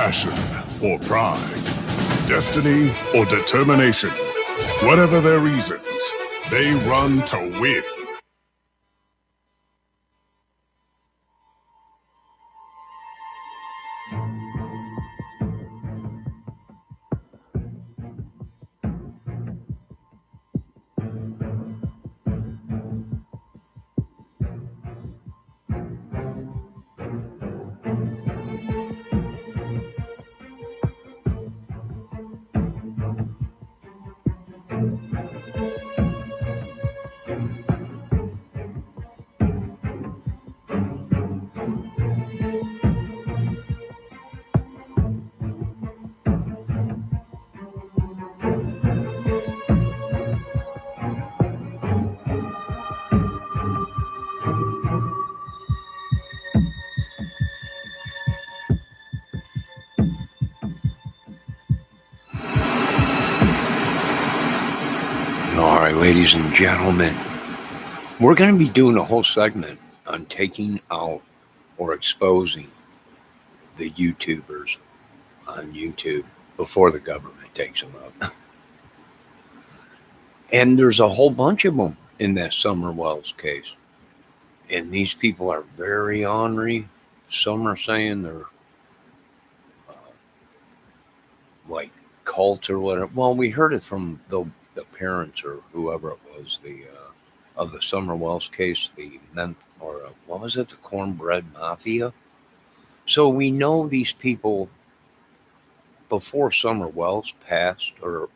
passion or pride, destiny or determination. Whatever their reasons, they run to win. All right, ladies and gentlemen, we're going to be doing a whole segment on taking out or exposing the YouTubers on YouTube before the government takes them out. And there's a whole bunch of them in that Summer Wells case. And these people are very ornery. Some are saying they're like cult or whatever. Well, we heard it from the parents or whoever it was, of the Summer Wells case, what was it, the cornbread mafia. So we know these people before Summer Wells passed or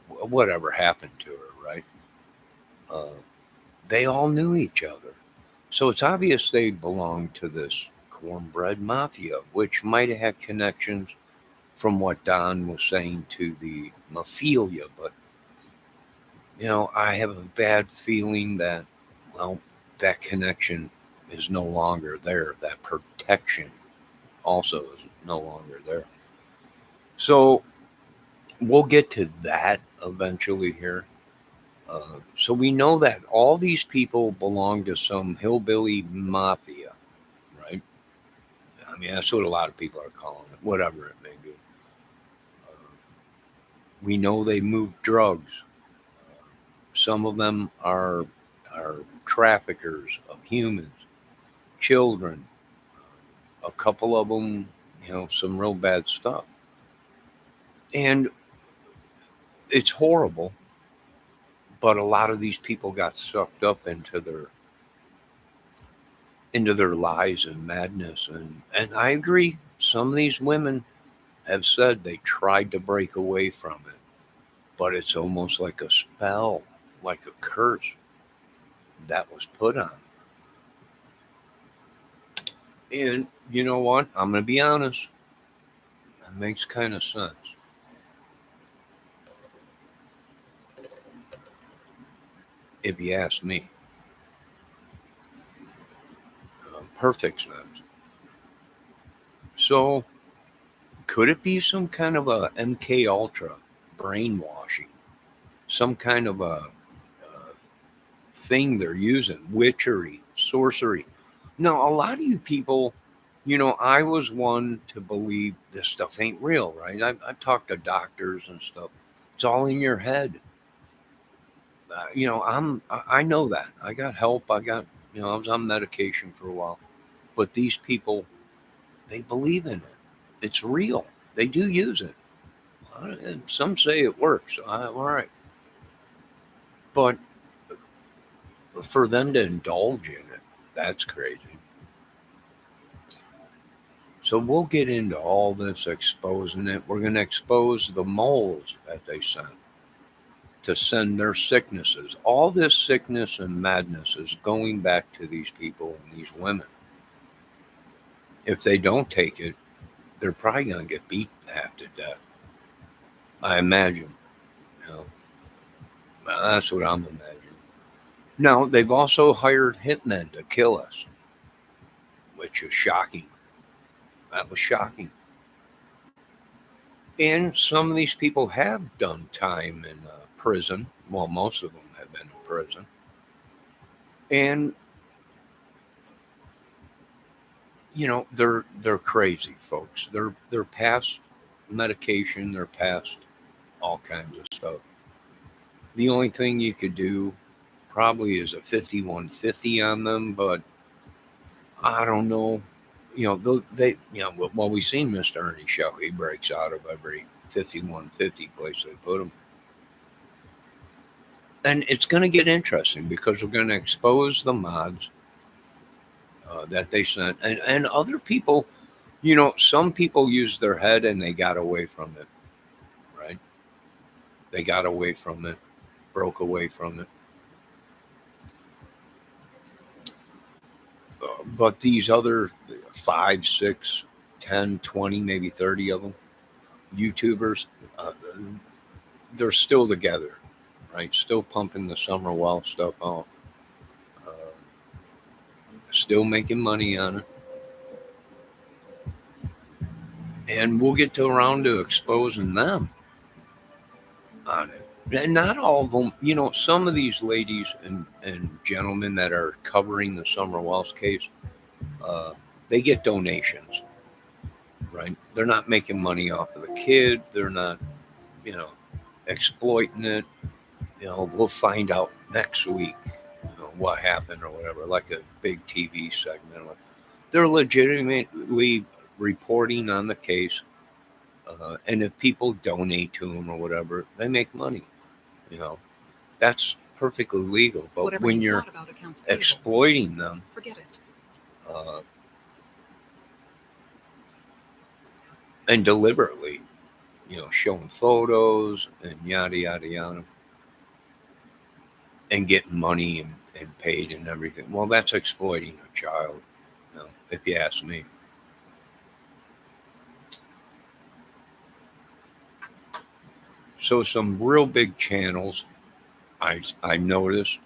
whatever happened to her, right? They all knew each other. So it's obvious they belonged to this cornbread mafia, which might have had connections from what Don was saying to the mafia, but I have a bad feeling that, well, that connection is no longer there. That protection also is no longer there. So we'll get to that eventually here. So we know that all these people belong to some hillbilly mafia, right? I mean, that's what a lot of people are calling it, whatever it may be. We know they move drugs. Some of them are traffickers of humans, children. A couple of them, some real bad stuff. And it's horrible, but a lot of these people got sucked up into their lies and madness. And I agree, some of these women have said they tried to break away from it, but it's almost like a spell, like a curse that was put on them. And you know what? I'm going to be honest. That makes kind of sense. If you ask me. Perfect sense. So, could it be some kind of a MK Ultra brainwashing? Some kind of a thing they're using, witchery, sorcery. Now, a lot of you people, I was one to believe this stuff ain't real, right? I've talked to doctors and stuff. It's all in your head. I know that. I got help. I was on medication for a while. But these people, they believe in it. It's real. They do use it. Some say it works. All right. But for them to indulge in it, that's crazy. So we'll get into all this, exposing it. We're going to expose the moles that they sent to send their sicknesses. All this sickness and madness is going back to these people and these women. If they don't take it, they're probably going to get beat half to death. I imagine. That's what I'm imagining. Now, they've also hired hitmen to kill us, which is shocking. That was shocking. And some of these people have done time in prison. Well, most of them have been in prison. And they're crazy, folks. They're past medication. They're past all kinds of stuff. The only thing you could do probably is a 5150 on them, but I don't know. Well, we've seen Mr. Ernie show. He breaks out of every 5150 place they put him. And it's going to get interesting because we're going to expose the mods that they sent. And other people, some people used their head and they got away from it, right? They got away from it, broke away from it. But these other 5, 6, 10, 20, maybe 30 of them, YouTubers, they're still together, right? Still pumping the Summer Well stuff out. Still making money on it. And we'll get around to exposing them on it. And not all of them, some of these ladies and gentlemen that are covering the Summer Wells case, they get donations, right? They're not making money off of the kid. They're not, exploiting it. We'll find out next week, what happened or whatever, like a big TV segment. They're legitimately reporting on the case. And if people donate to them or whatever, they make money. That's perfectly legal. But Whatever when you you're thought about accounts payable, exploiting them, forget it. And deliberately, showing photos and yada, yada, yada, and getting money and paid and everything, well, that's exploiting a child, if you ask me. So some real big channels I noticed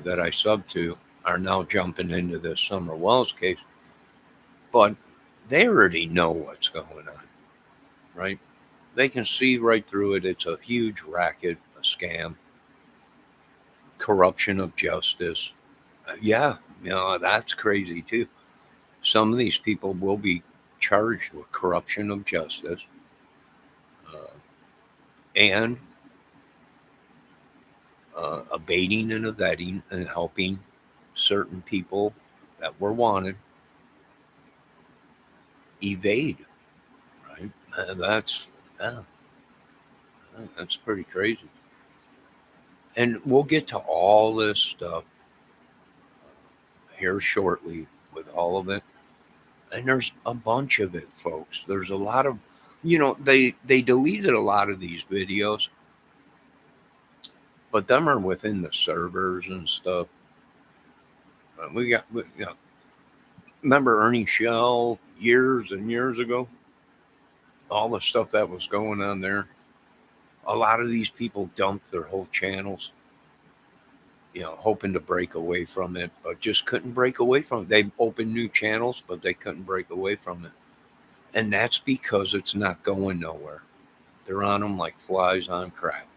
that I sub to are now jumping into this Summer Wells case, but they already know what's going on, right? They can see right through it. It's a huge racket, a scam, corruption of justice. Yeah, that's crazy too. Some of these people will be charged with corruption of justice and abating and abetting and helping certain people that were wanted evade, right? That's pretty crazy. And we'll get to all this stuff here shortly with all of it. And there's a bunch of it, folks. There's a lot of, they deleted a lot of these videos, but them are within the servers and stuff. We got, remember Ernie Shell years and years ago? All the stuff that was going on there. A lot of these people dumped their whole channels, hoping to break away from it, but just couldn't break away from it. They opened new channels, but they couldn't break away from it. And that's because it's not going nowhere. They're on them like flies on crack.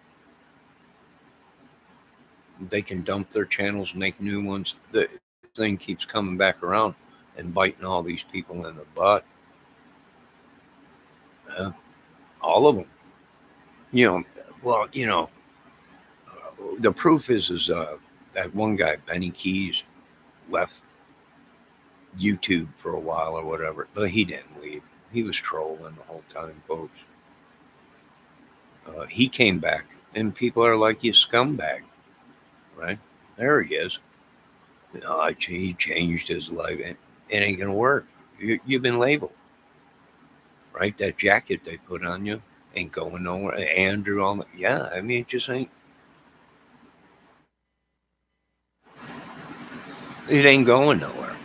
They can dump their channels, make new ones. The thing keeps coming back around and biting all these people in the butt. All of them. The proof is that one guy, Benny Keys, left YouTube for a while or whatever, but he didn't leave. He was trolling the whole time, folks. He came back, and people are like, you scumbag, right? There he is. He changed his life. It ain't going to work. You've been labeled, right? That jacket they put on you ain't going nowhere. Andrew, all that. Yeah, I mean, it just ain't. It ain't going nowhere.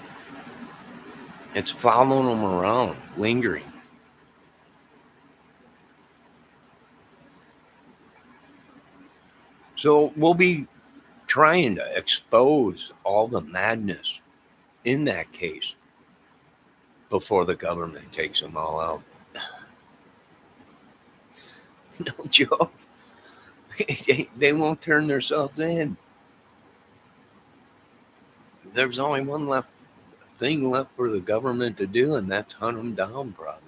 It's following them around, lingering. So we'll be trying to expose all the madness in that case before the government takes them all out. No joke. They won't turn themselves in. There's only one left thing left for the government to do, and that's hunt them down, probably.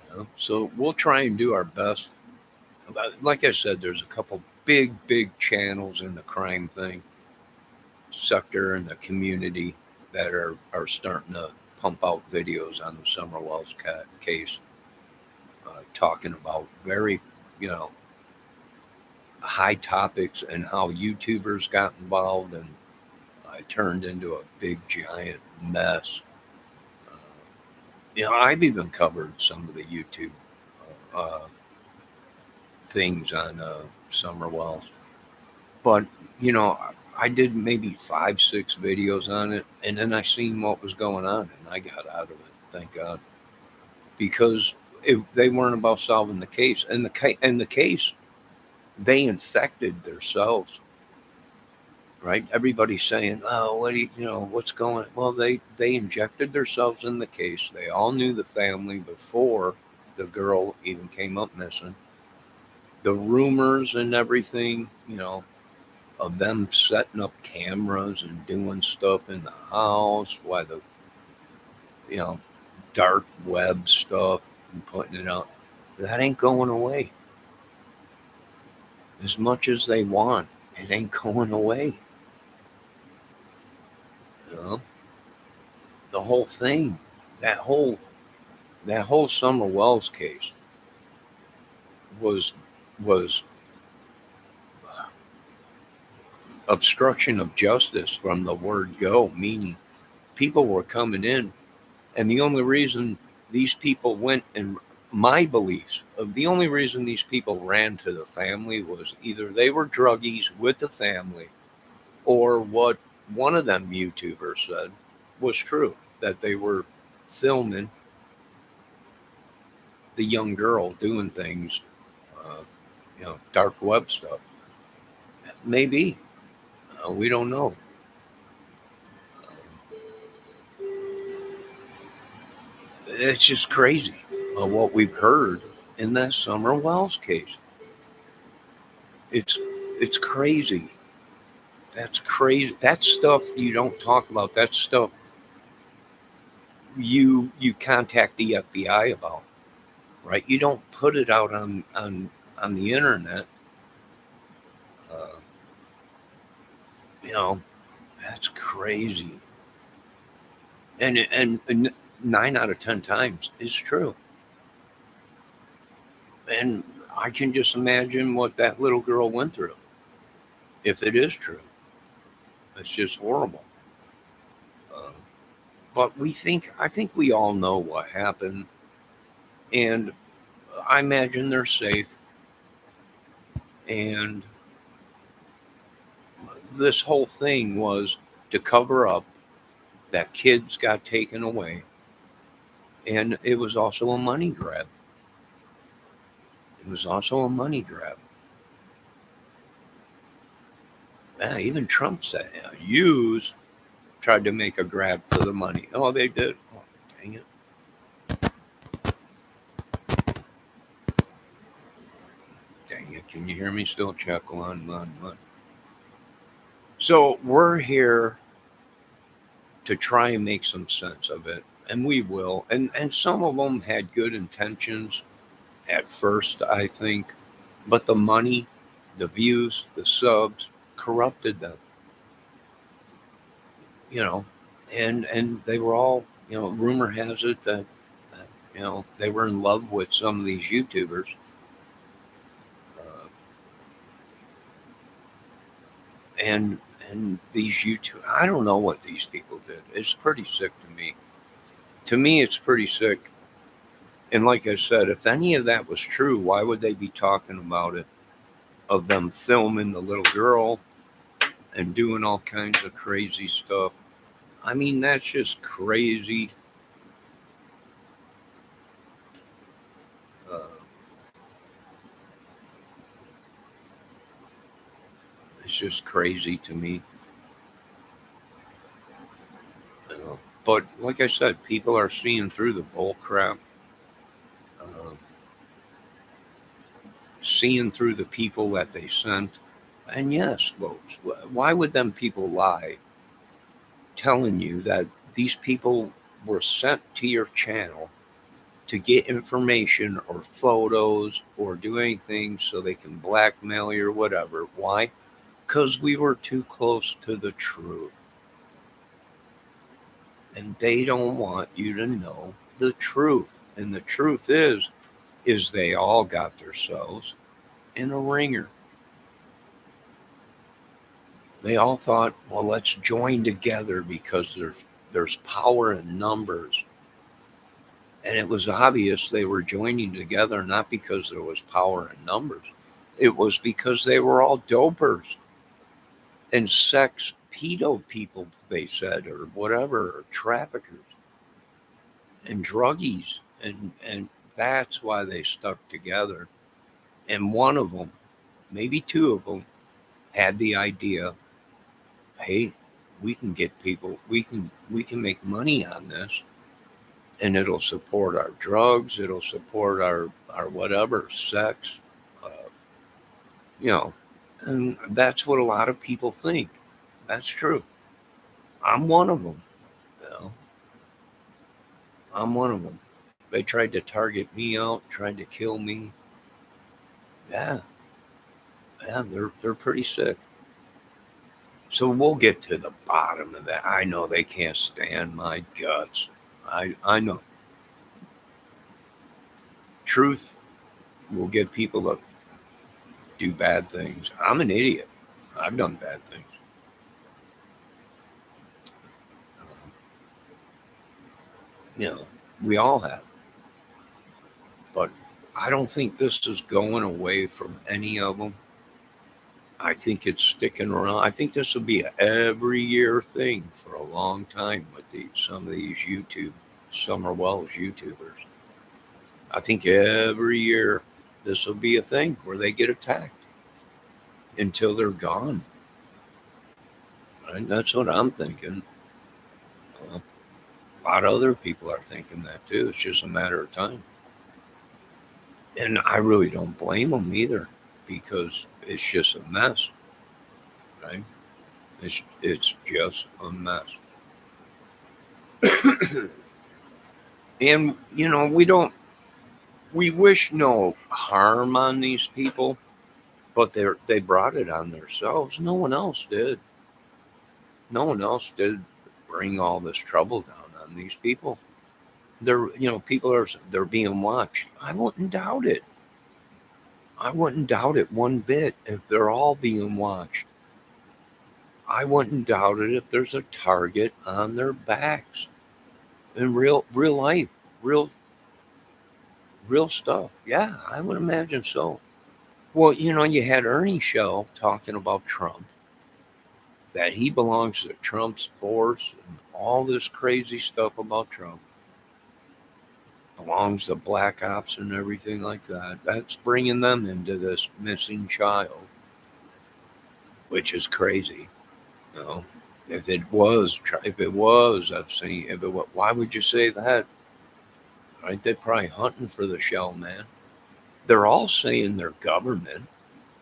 You know? So we'll try and do our best. Like I said, there's a couple big channels in the crime thing sector in the community that are starting to pump out videos on the Summer Wells case, talking about very, you know, high topics and how YouTubers got involved, and it turned into a big giant mess. Uh, you know, I've even covered some of the YouTube uh, things on Summer Wells, but you know, I did maybe 5, 6 videos on it, and then I seen what was going on, and I got out of it. Thank God, because they weren't about solving the case, and the case they infected themselves. Right? Everybody's saying, "Oh, what do you know? What's going?" Well, they injected themselves in the case. They all knew the family before the girl even came up missing. The rumors and everything, you know, of them setting up cameras and doing stuff in the house, why the, you know, dark web stuff and putting it out, that ain't going away. As much as they want, it ain't going away. You know, the whole thing, that whole Summer Wells case was obstruction of justice from the word go, meaning people were coming in, and the only reason these people went, and my beliefs of the only reason these people ran to the family was either they were druggies with the family, or what one of them YouTubers said was true, that they were filming the young girl doing things, uh, you know, dark web stuff. Maybe. We don't know. It's just crazy what we've heard in that Summer Wells case. It's crazy. That's crazy. That's stuff you don't talk about. That's stuff you contact the FBI about, right? You don't put it out on the internet. Uh, you know, that's crazy. And 9 out of 10 times is true. And I can just imagine what that little girl went through. If it is true, it's just horrible. Uh, but I think we all know what happened, and I imagine they're safe. And this whole thing was to cover up that kids got taken away, and it was also a money grab. It was also a money grab. Yeah, even Trump said, yeah, "Yous tried to make a grab for the money." Oh, they did. Oh, dang it. Dang it. Can you hear me still? Check one. So we're here to try and make some sense of it, and we will. And some of them had good intentions at first, I think, but the money, the views, the subs corrupted them. You know, and they were all, you know, rumor has it that you know, they were in love with some of these YouTubers. Uh, and these YouTube, I don't know what these people did. It's pretty sick to me. To me, it's pretty sick. And like I said, if any of that was true, why would they be talking about it? Of them filming the little girl and doing all kinds of crazy stuff. I mean, that's just crazy. Uh, it's just crazy to me. You know? But like I said, people are seeing through the bull crap, uh, seeing through the people that they sent. And yes, folks, why would them people lie telling you that these people were sent to your channel to get information or photos or do anything so they can blackmail you or whatever. Why? Because we were too close to the truth. And they don't want you to know the truth. And the truth is they all got themselves in a ringer. They all thought, well, let's join together because there's power in numbers. And it was obvious they were joining together not because there was power in numbers. It was because they were all dopers and sex pedo people, they said, or whatever, or traffickers and druggies. And that's why they stuck together. And one of them, maybe two of them, had the idea, hey, we can get people, we can make money on this, and it'll support our drugs, it'll support our whatever, sex, uh, you know. And that's what a lot of people think. That's true. I'm one of them. You know, I'm one of them. They tried to target me out, tried to kill me. Yeah, yeah, they're pretty sick. So we'll get to the bottom of that. I know they can't stand my guts. I know. Truth will get people to do bad things. I'm an idiot. I've done bad things. You know, we all have. But I don't think this is going away from any of them. I think it's sticking around. I think this will be an every year thing for a long time with some of these Summer Wells YouTubers. I think every year this will be a thing where they get attacked until they're gone. Right? That's what I'm thinking. A lot of other people are thinking that too. It's just a matter of time. And I really don't blame them either because it's just a mess, right? It's just a mess. And we wish no harm on these people, but they brought it on themselves. No one else did. No one else did bring all this trouble down on these people. They're being watched. I wouldn't doubt it. I wouldn't doubt it one bit if they're all being watched. I wouldn't doubt it if there's a target on their backs in real life, real real stuff. Yeah, I would imagine so. Well, you had Ernie Shell talking about Trump, that he belongs to Trump's force and all this crazy stuff about Trump belongs to black ops and everything like that. That's bringing them into this missing child, which is crazy. You know, if it was, I've seen. If it was, why would you say that? Right? They're probably hunting for the shell man. They're all saying they're government,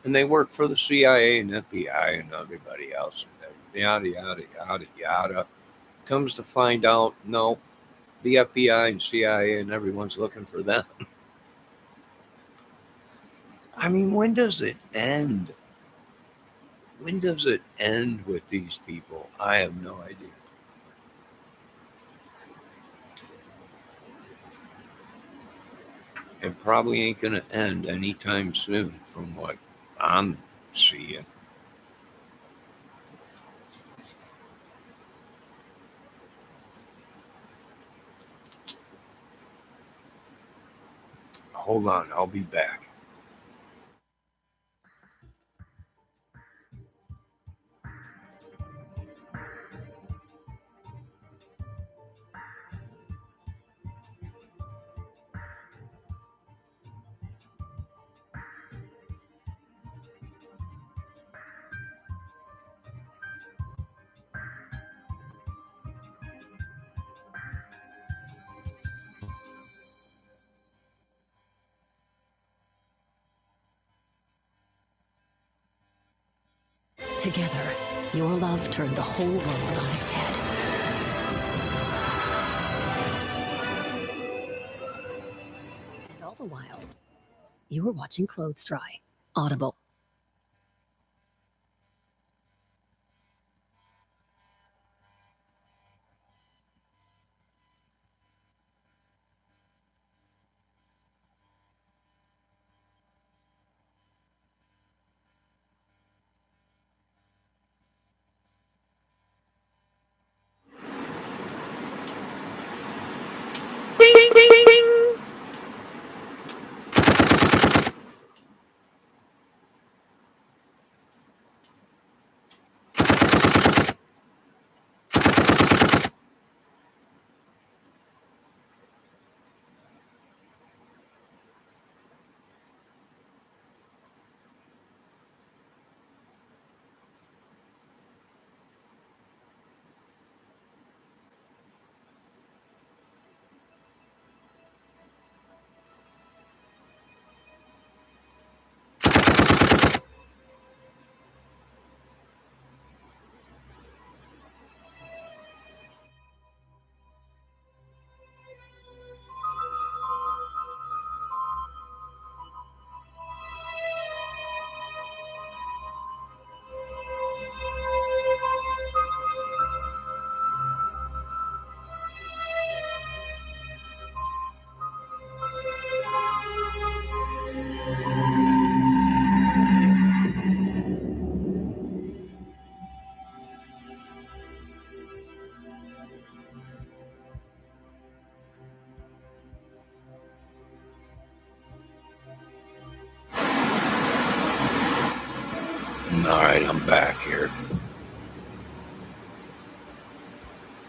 and they work for the CIA and FBI and everybody else. And yada yada yada yada. Comes to find out, no, the FBI and CIA and everyone's looking for them. I mean, when does it end? When does it end with these people? I have no idea. It probably ain't going to end anytime soon from what I'm seeing. Hold on, I'll be back. Together, your love turned the whole world on its head. And all the while, you were watching clothes dry. Audible. All right, I'm back here.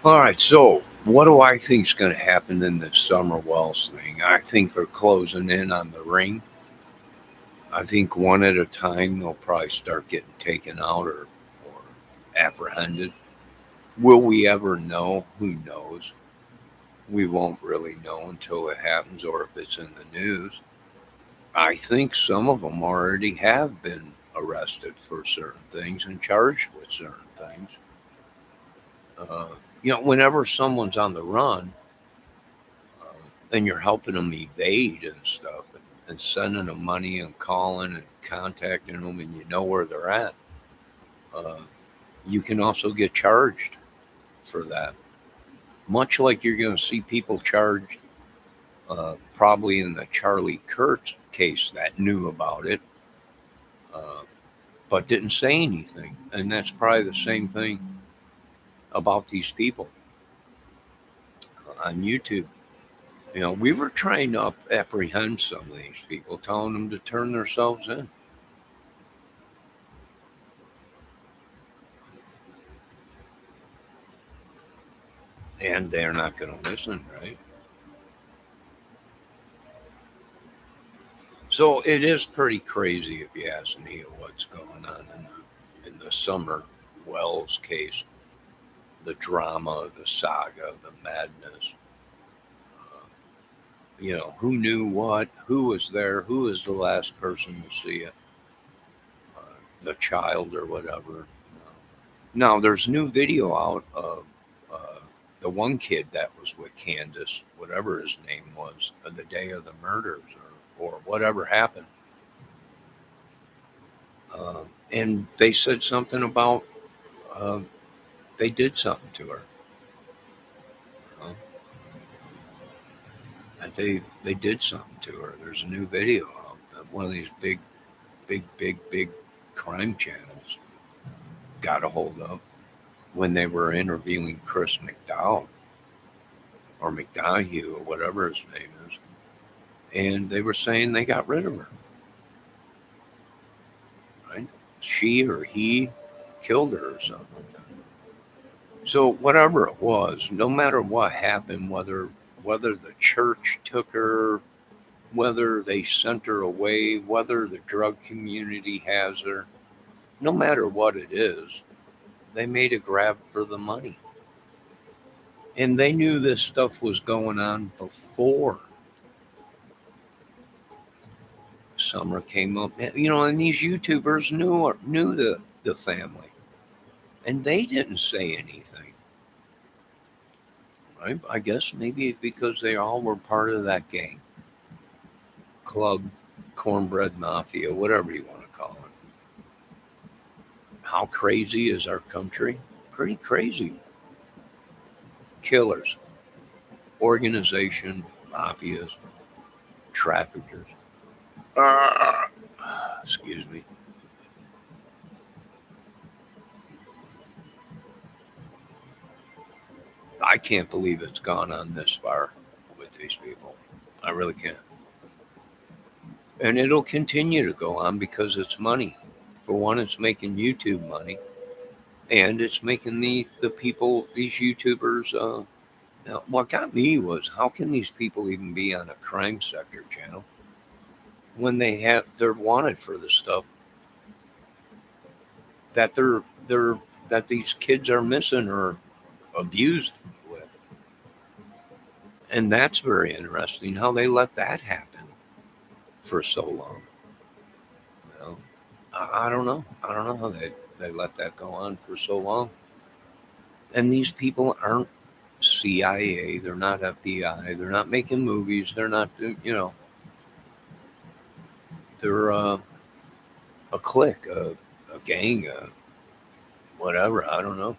All right, so what do I think is going to happen in this Summer Wells thing? I think they're closing in on the ring. I think one at a time they'll probably start getting taken out or apprehended. Will we ever know? Who knows? We won't really know until it happens or if it's in the news. I think some of them already have been arrested for certain things and charged with certain things. Uh, whenever someone's on the run uh, and you're helping them evade and stuff and sending them money and calling and contacting them and you know where they're at, uh, you can also get charged for that. Much like you're going to see people charged probably in the Charlie Kirk case that knew about it, uh, but didn't say anything. And that's probably the same thing about these people on YouTube. We were trying to apprehend some of these people, telling them to turn themselves in. And they're not going to listen, right? So it is pretty crazy, if you ask me, what's going on in the Summer Wells case. The drama, the saga, the madness. Uh, who knew what, who was there, who was the last person to see it, uh, the child or whatever. Now, there's new video out of the one kid that was with Candace, whatever his name was, the day of the murders or whatever happened. And they said something about uh, they did something to her. Uh, that they did something to her. There's a new video out that one of these big crime channels got a hold of when they were interviewing Chris McDowell or McDonough or whatever his name is, and they were saying they got rid of her. Right? She or he killed her or something like that. So whatever it was, no matter what happened, whether the church took her, whether they sent her away, whether the drug community has her, no matter what it is, they made a grab for the money. And they knew this stuff was going on before Summer came up. And these YouTubers knew the the family. And they didn't say anything. Right? I guess maybe because they all were part of that gang, club, cornbread mafia, whatever you want to call it. How crazy is our country? Pretty crazy. Killers, organization, mafias, traffickers. Excuse me. I can't believe it's gone on this far with these people. I really can't. And it'll continue to go on because it's money. For one, it's making YouTube money, and it's making the people, these YouTubers. Now, what got me was how can these people even be on a crime sector channel when they're wanted for the stuff that they're that these kids are missing or abused with. And that's very interesting how they let that happen for so long. You know, I don't know. I don't know how they let that go on for so long. And these people aren't CIA. They're not FBI. They're not making movies. They're not, they're a clique, a gang, whatever. I don't know.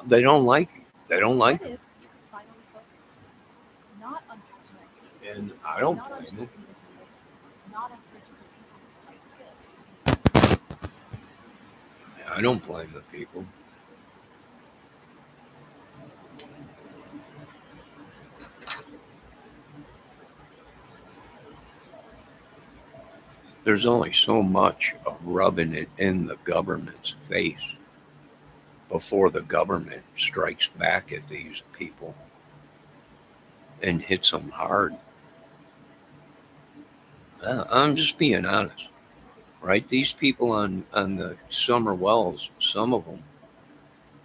They don't like it. They don't like What it. if you could finally focus? Not on catching IT, And I don't not on blame chasing them. missing data, not on searching for people with the right skills. I don't blame the people. There's only so much of rubbing it in the government's face before the government strikes back at these people and hits them hard. I'm just being honest, right? These people on the Summer Wells, some of them,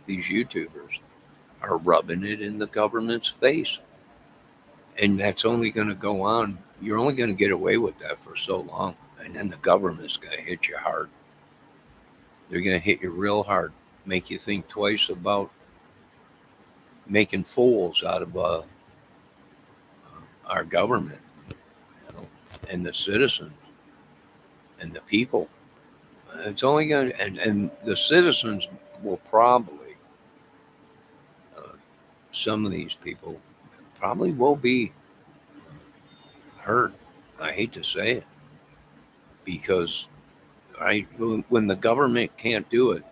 these YouTubers, are rubbing it in the government's face. And that's only going to go on. You're only going to get away with that for so long. And then the government's going to hit you hard. They're going to hit you real hard, make you think twice about making fools out of our government, you know, and the citizens and the people. It's only going to, and the citizens will probably, uh, some of these people probably will be hurt. I hate to say it because right when the government can't do it,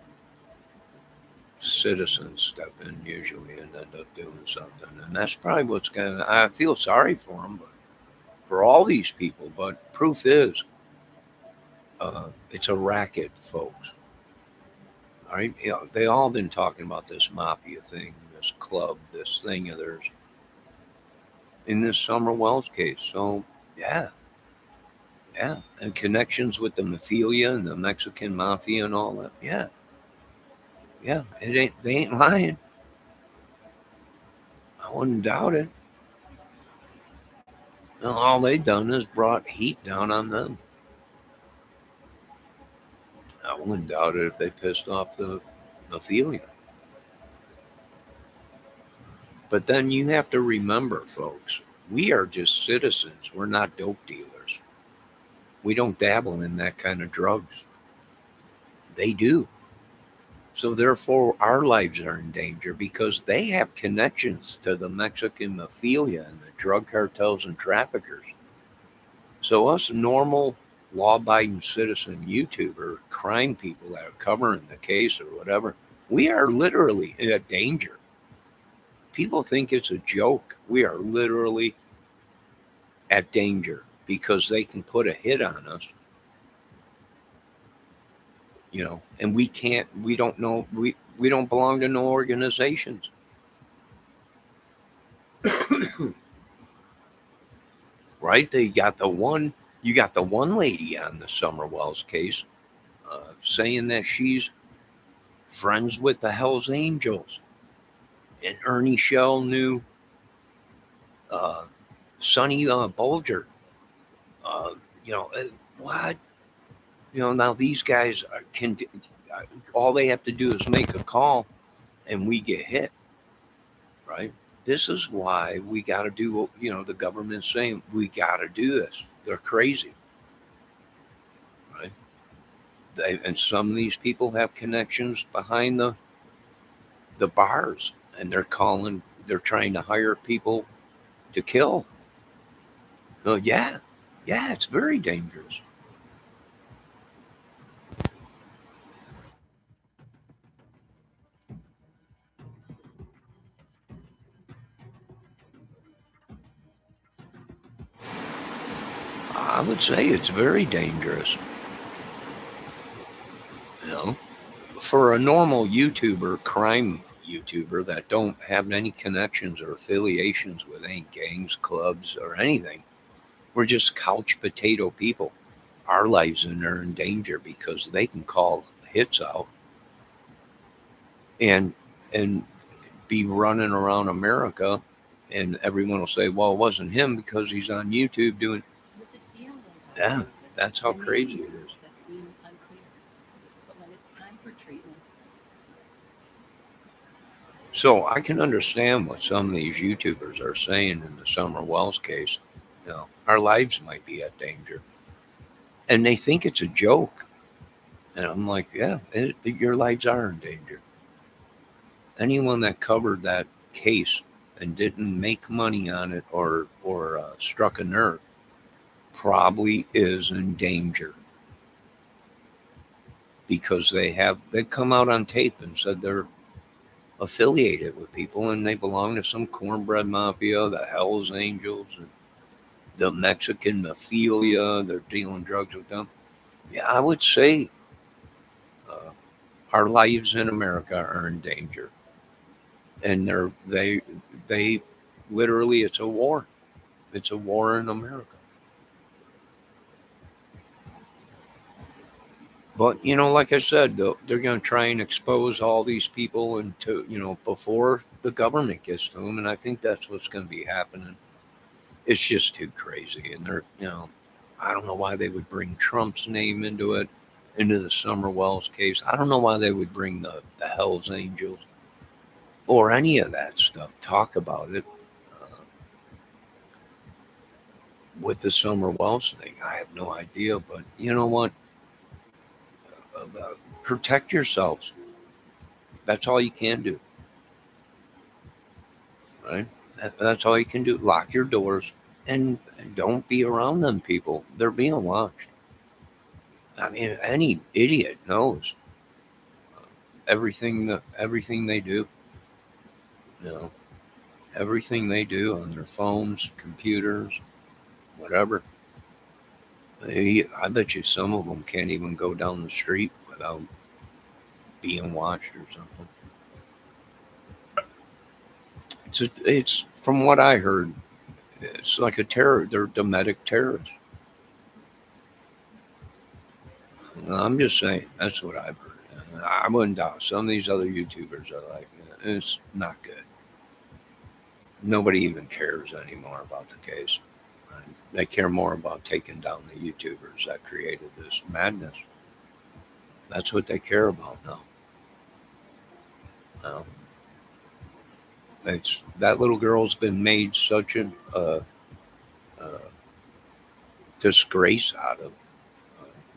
citizens step in usually and end up doing something, and that's probably what's going to. I feel sorry for them, but for all these people. But proof is, it's a racket, folks. All right, they all been talking about this mafia thing, this club, this thing of theirs in this Summer Wells case. So yeah, yeah, and connections with the mafia and the Mexican mafia and all that. Yeah, yeah, they ain't lying. I wouldn't doubt it. No, all they done is brought heat down on them. I wouldn't doubt it if they pissed off the mafia. But then you have to remember, folks, we are just citizens. We're not dope dealers. We don't dabble in that kind of drugs. They do. So therefore, our lives are in danger because they have connections to the Mexican mafia and the drug cartels and traffickers. So us normal, law-abiding citizen YouTuber crime people that are covering the case or whatever, we are literally in a danger. People think it's a joke. We are literally at danger because they can put a hit on us, and we don't know, we don't belong to no organizations. Right? You got the one lady on the Summer Wells case saying that she's friends with the Hells Angels, and Ernie Shell knew uh, Sonny Bulger. Uh, you know, what? Now these guys all they have to do is make a call and we get hit, right? This is why we got to do what, the government's saying. We got to do this. They're crazy, right? And some of these people have connections behind the bars, and they're trying to hire people to kill. Oh, yeah. Yeah, it's very dangerous. I would say it's very dangerous. You know, for a normal YouTuber, crime YouTuber that don't have any connections or affiliations with any gangs, clubs, or anything, we're just couch potato people. Our lives are in danger because they can call hits out and and be running around America, and everyone will say, "Well, it wasn't him because he's on YouTube doing." With the CLA Yeah, diagnosis, that's how there may be crazy it rumors is. that seem unclear. But when it's time for treatment, So I can understand what some of these YouTubers are saying in the Summer Wells case. Our lives might be at danger, and they think it's a joke. And I'm like, yeah, your lives are in danger. Anyone that covered that case and didn't make money on it or struck a nerve probably is in danger because they come out on tape and said they're affiliated with people and they belong to some cornbread mafia, the Hells Angels, and the Mexican mafia. They're dealing drugs with them. Yeah, I would say uh, our lives in America are in danger, and they literally, it's a war. It's a war in America. But like I said, they're going to try and expose all these people before the government gets to them, and I think that's what's going to be happening. It's just too crazy, and I don't know why they would bring Trump's name into the Summer Wells case. I don't know why they would bring the Hell's Angels or any of that stuff. Talk about it uh, with the Summer Wells thing. I have no idea, but you know what? Protect yourselves. That's all you can do, right? That's all you can do. Lock your doors and don't be around them people. They're being watched. I mean, any idiot knows everything they do. You know, everything they do on their phones, computers, whatever. I bet you some of them can't even go down the street without being watched or something. It's from what I heard, it's like a terror. They're domestic terrorists. I'm just saying that's what I've heard. I wouldn't doubt some of these other YouTubers are like, it's not good. Nobody even cares anymore about the case. Right? They care more about taking down the YouTubers that created this madness. That's what they care about now. Now, it's that little girl's been made such a uh, disgrace out of.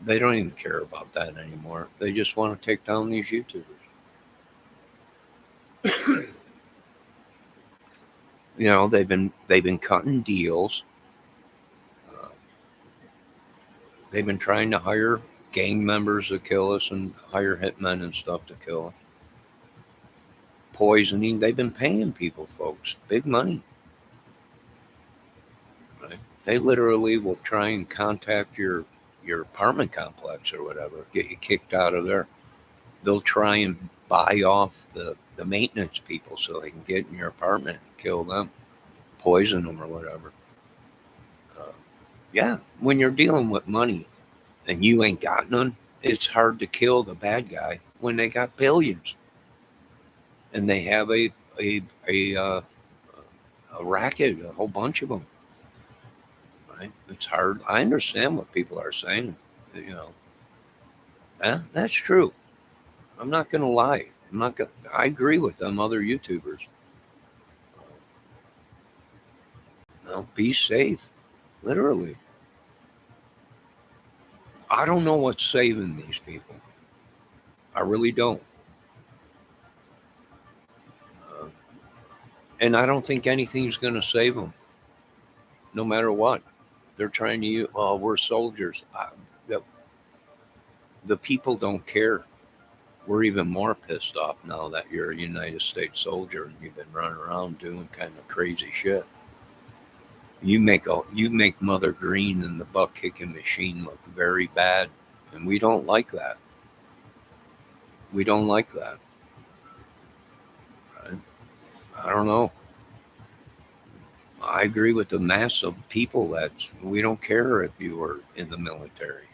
They don't even care about that anymore. They just want to take down these YouTubers. They've been cutting deals. Uh, they've been trying to hire gang members to kill us and hire hitmen and stuff to kill us. Poisoning. They've been paying people, folks, big money. Right? They literally will try and contact your apartment complex or whatever, get you kicked out of there. They'll try and buy off the maintenance people so they can get in your apartment and kill them, poison them or whatever. Uh, yeah, when you're dealing with money and you ain't got none, it's hard to kill the bad guy when they got billions and they have a racket, a whole bunch of them. Right? It's hard. I understand what people are saying. You know, That's true. I'm not going to lie. I agree with them other YouTubers. Be safe. Literally. I don't know what's saving these people. I really don't. Uh, and I don't think anything's going to save them, no matter what. They're trying to use, oh, we're soldiers. The, the people don't care. We're even more pissed off now that you're a United States soldier and you've been running around doing kind of crazy shit. You make Mother Green and the butt kicking machine look very bad, and we don't like that. We don't like that. Right? I don't know. I agree with the mass of people that we don't care if you were in the military.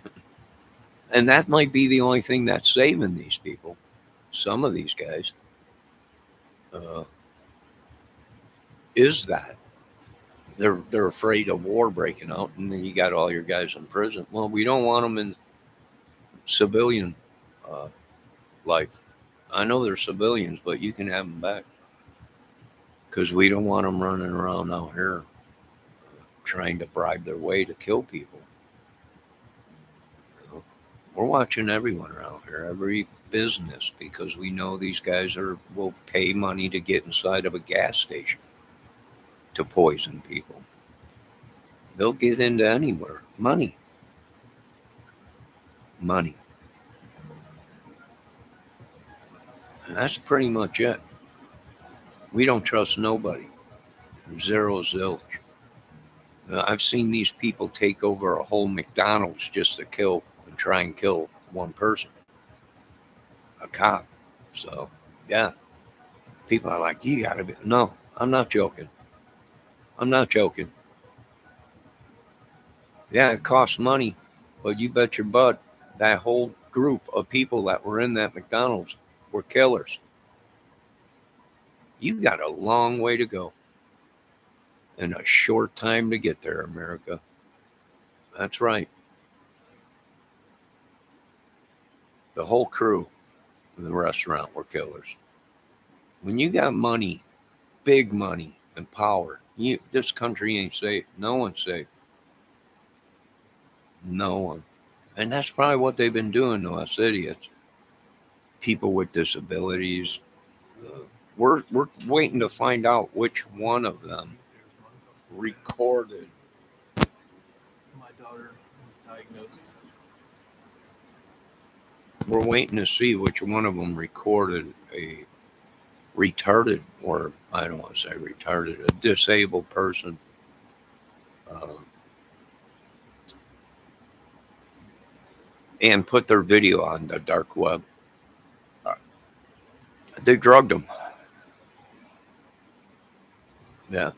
And that might be the only thing that's saving these people. Some of these guys uh, is that they're afraid of war breaking out, and then you got all your guys in prison. Well, we don't want them in civilian uh, life. I know they're civilians, but you can have them back because we don't want them running around out here trying to bribe their way to kill people. You know, we're watching everyone around here, every business, because we know these guys will pay money to get inside of a gas station to poison people. They'll get into anywhere. Money. Money. And that's pretty much it. We don't trust nobody. Zero zilch. I've seen these people take over a whole McDonald's just to kill and try and kill one person, a cop. So, yeah, people are like, you gotta be. No, I'm not joking. I'm not joking. Yeah, it costs money, but you bet your butt that whole group of people that were in that McDonald's were killers. You got a long way to go and a short time to get there, America. That's right. The whole crew in the restaurant were killers. When you got money, big money, and power, this country ain't safe. No one's safe. No one. And that's probably what they've been doing to us idiots. People with disabilities. We're waiting to find out which one of them recorded. My daughter was diagnosed. We're waiting to see which one of them recorded a retarded, or I don't want to say retarded, a disabled person uh, and put their video on the dark web. They drugged them. Yeah.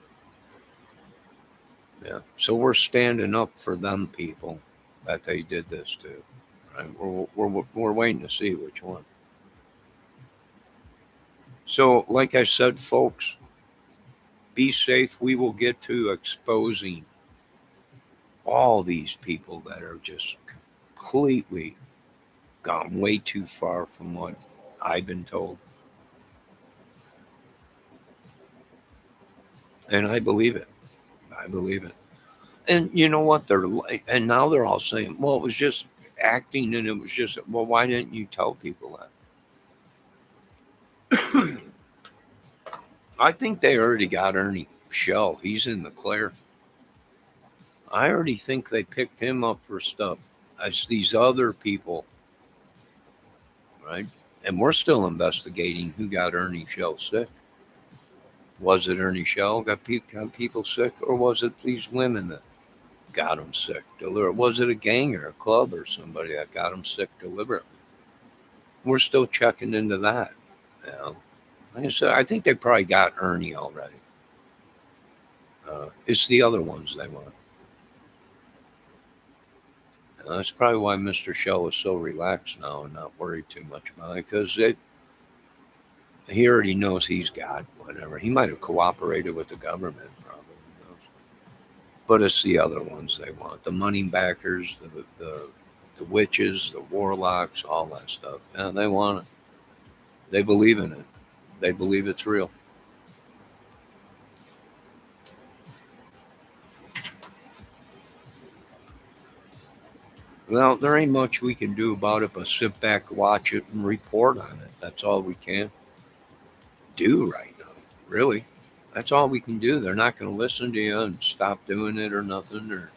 Yeah. So we're standing up for them people that they did this to. Right? We're waiting to see which one. So, like I said, folks, be safe. We will get to exposing all these people that are just completely gone way too far from what I've been told. And I believe it. I believe it. And you know what? They're like, and now they're all saying, well, it was just acting and it was just, well, why didn't you tell people that? I think they already got Ernie Shell. He's in the clear. I already think they picked him up for stuff. It's these other people, right? And we're still investigating who got Ernie Shell sick. Was it Ernie Shell got people sick, or was it these women that got them sick? Was it a gang or a club or somebody that got them sick deliberately? We're still checking into that. You know? Like I said, I think they probably got Ernie already. It's the other ones they want. That's probably why Mr. Shell is so relaxed now and not worried too much about it, because he already knows he's got whatever. He might have cooperated with the government, probably. But it's the other ones they want. The money backers, the witches, the warlocks, all that stuff. Yeah, they want it. They believe in it. They believe it's real. Well, there ain't much we can do about it but sit back, watch it, and report on it. That's all we can do right now, really. That's all we can do. They're not going to listen to you and stop doing it or nothing. Or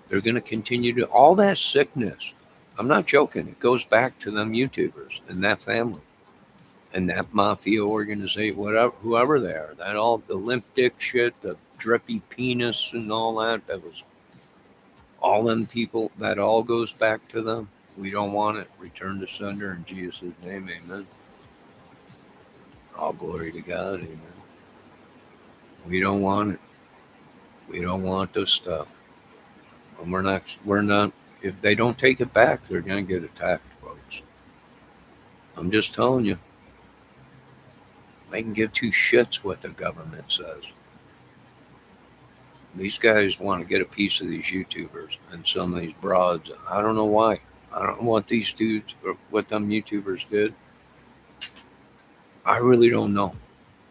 they're going to continue to all that sickness. I'm not joking. It goes back to them YouTubers and that family and that mafia organization, whatever, whoever they are. That all the limp dick shit, the drippy penis, and all that. That was all them people. That all goes back to them. We don't want it. Return to sender in Jesus' name, amen. All glory to God, amen. We don't want it. We don't want this stuff. And we're not, if they don't take it back, they're going to get attacked, folks. I'm just telling you. They can give two shits what the government says. These guys want to get a piece of these YouTubers and some of these broads. I don't know why. I don't know what these dudes or what them YouTubers did. I really don't know.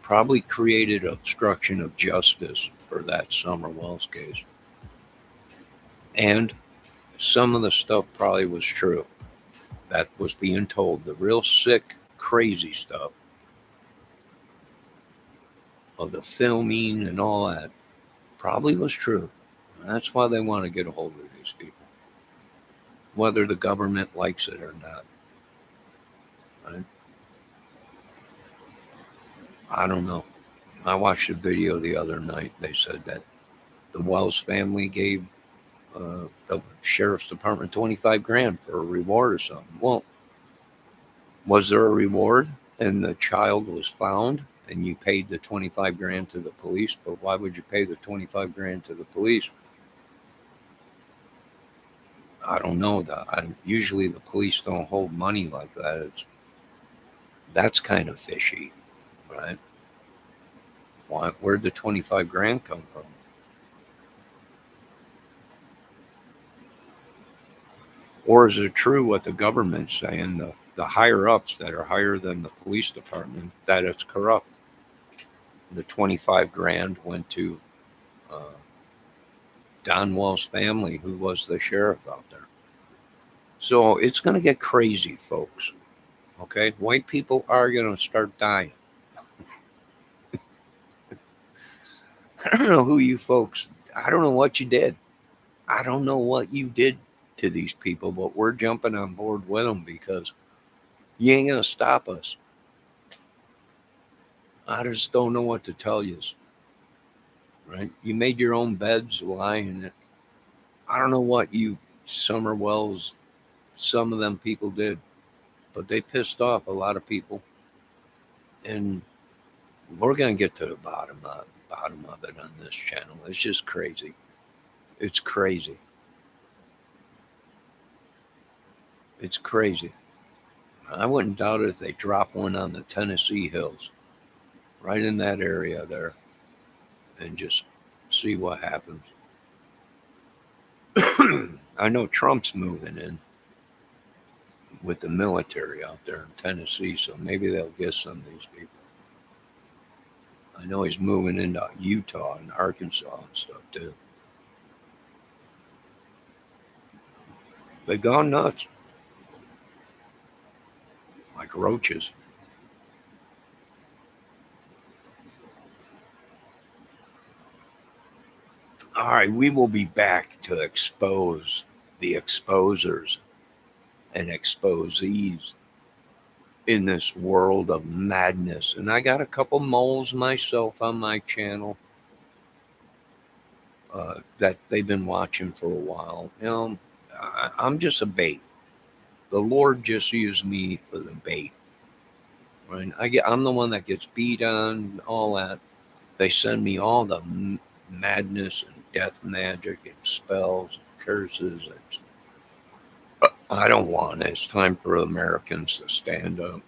Probably created obstruction of justice for that Summer Wells case. And some of the stuff probably was true. That was being told. The real sick, crazy stuff of the filming and all that probably was true. That's why they want to get a hold of these people, whether the government likes it or not. Right? I don't know. I watched a video the other night. They said that the Wells family gave the sheriff's department 25 grand for a reward or something. Well, was there a reward and the child was found and you paid the 25 grand to the police? But why would you pay the 25 grand to the police? I don't know that. Usually the police don't hold money like that. That's kind of fishy, right? Where'd the 25 grand come from? Or is it true what the government's saying, the higher ups that are higher than the police department, that it's corrupt? The 25 grand went to Don Wall's family, who was the sheriff out there. So it's going to get crazy, folks. Okay? White people are going to start dying. I don't know who you folks, I don't know what you did. I don't know what you did to these people, but we're jumping on board with them because you ain't going to stop us. I just don't know what to tell you. Right? You made your own beds, lie in it. I don't know what you, Summer Wells, some of them people did, but they pissed off a lot of people. And we're going to get to the bottom of it on this channel. It's just crazy. It's crazy. It's crazy. I wouldn't doubt it if they drop one on the Tennessee hills, right in that area there, and just see what happens. I know Trump's moving in with the military out there in Tennessee, so maybe they'll get some of these people. I know he's moving into Utah and Arkansas and stuff too. They've gone nuts. Like roaches. All right, we will be back to expose the exposers and exposees in this world of madness. And I got a couple moles myself on my channel that they've been watching for a while. You know, I'm just a bait. The Lord just used me for the bait. Right? I'm the one that gets beat on, all that. They send me all the madness and death magic and spells and curses. I don't want it. It's time for Americans to stand up.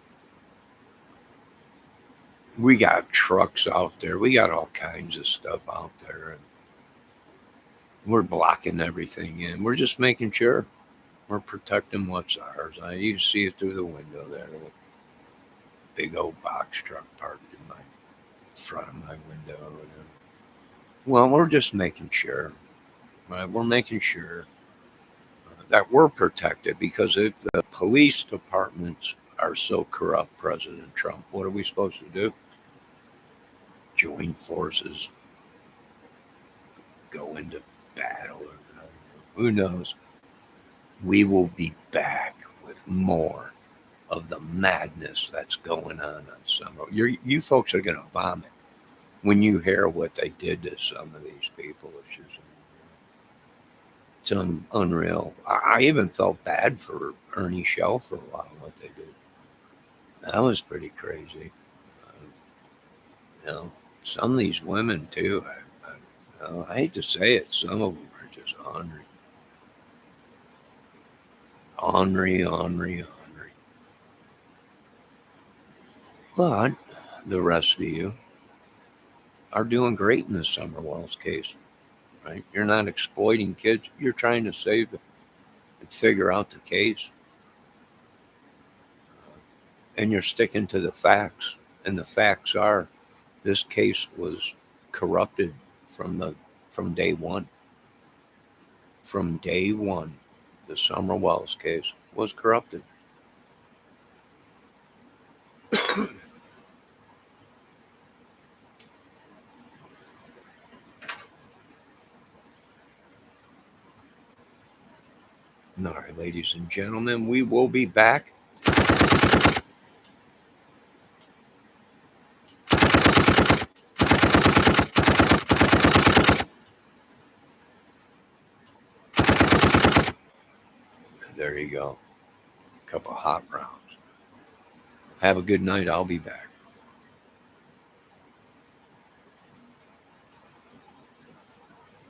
We got trucks out there. We got all kinds of stuff out there. We're blocking everything in. We're just making sure we're protecting what's ours. You see it through the window there. The big old box truck parked in my front of my window or whatever. Well, we're just making sure. Right? We're making sure that we're protected, because if the police departments are so corrupt, President Trump, what are we supposed to do? Join forces, go into battle, or who knows? We will be back with more of the madness that's going on summer. You folks are going to vomit when you hear what they did to some of these people. It's unreal. I even felt bad for Ernie Shell for a while, what they did. That was pretty crazy. You know, some of these women too. I hate to say it, some of them are just ornery. Ornery. But the rest of you are doing great in the Summer Wells case, right? You're not exploiting kids. You're trying to save them and figure out the case. And you're sticking to the facts. And the facts are, this case was corrupted from day one. From day one, the Summer Wells case was corrupted. All right, ladies and gentlemen, we will be back. There you go. A couple of hot rounds. Have a good night. I'll be back.